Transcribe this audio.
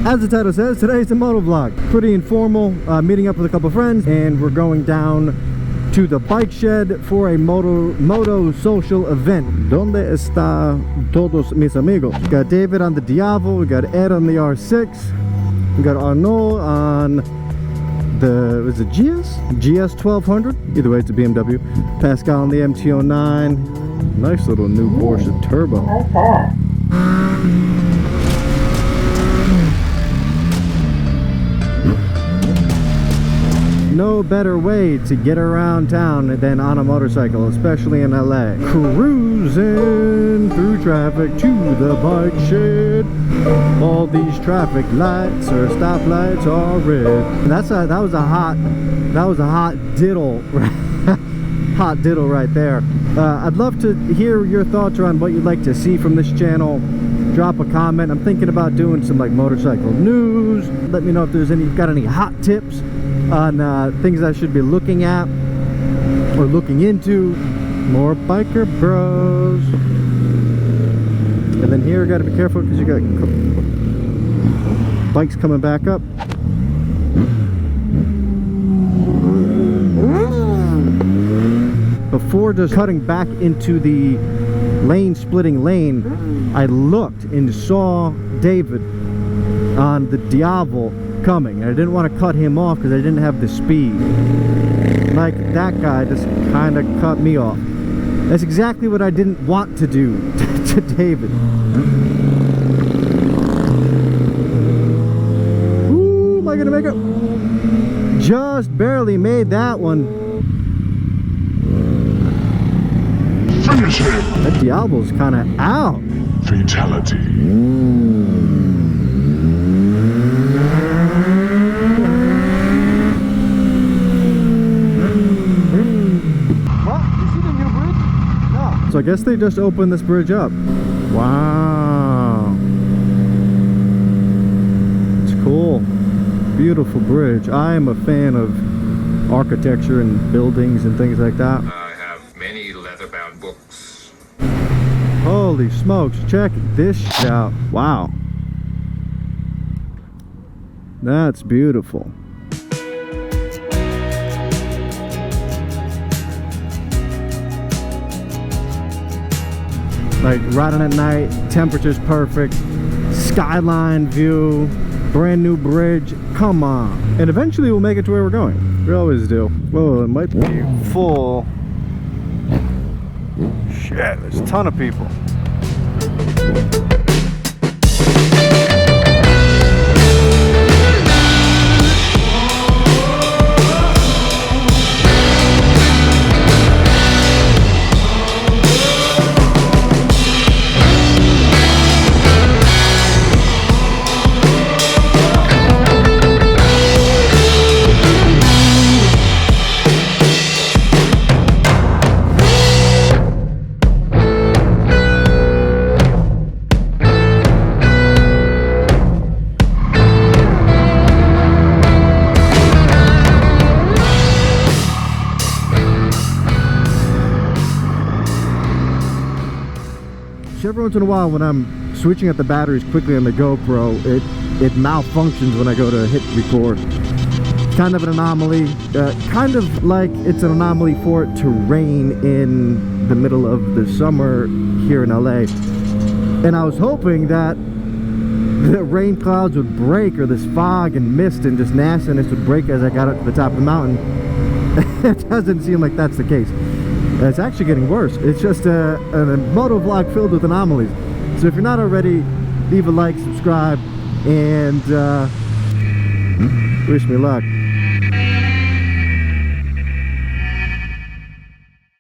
As the title says, today's a moto vlog. Pretty informal, meeting up with a couple friends, and we're going down to the bike shed for a MotoSocial event. Donde está todos mis amigos? We got David on the Diablo, we got Ed on the R6, we got Arnaud on the, was it GS 1200? Either way, it's a BMW. Pascal on the MT09. Nice little new Porsche Turbo. No better way to get around town than on a motorcycle, especially in LA. Cruising through traffic to the bike shed. All these traffic lights or stoplights are red. That was a hot diddle, hot diddle right there. I'd love to hear your thoughts around what you'd like to see from this channel. Drop a comment. I'm thinking about doing some like motorcycle news. Let me know if there's got any hot tips on things I should be looking at or looking into. More biker bros. And then here, gotta be careful because you got bikes coming back up. Before just cutting back into the lane splitting lane, I looked and saw David on the Diablo coming, and I didn't want to cut him off because I didn't have the speed. Like, that guy just kind of cut me off. That's exactly what I didn't want to do to David. Ooh, am I gonna make it? Just barely made that one. Finish him. That Diablo's kind of out. Fatality. So I guess they just opened this bridge up. Wow. It's cool. Beautiful bridge. I am a fan of architecture and buildings and things like that. I have many leather-bound books. Holy smokes, check this shit out. Wow. That's beautiful. Like riding at night, temperature's perfect, skyline view, brand new bridge, come on. And eventually we'll make it to where we're going. We always do. Whoa, it might be full. Shit, there's a ton of people. Every once in a while when I'm switching out the batteries quickly on the GoPro, it malfunctions when I go to hit record. It's kind of an anomaly, kind of like it's an anomaly for it to rain in the middle of the summer here in LA. And I was hoping that the rain clouds would break, or this fog and mist and just nastiness would break as I got up to the top of the mountain. It doesn't seem like that's the case. It's actually getting worse. It's just a moto vlog filled with anomalies. So if you're not already, leave a like, subscribe, and wish me luck.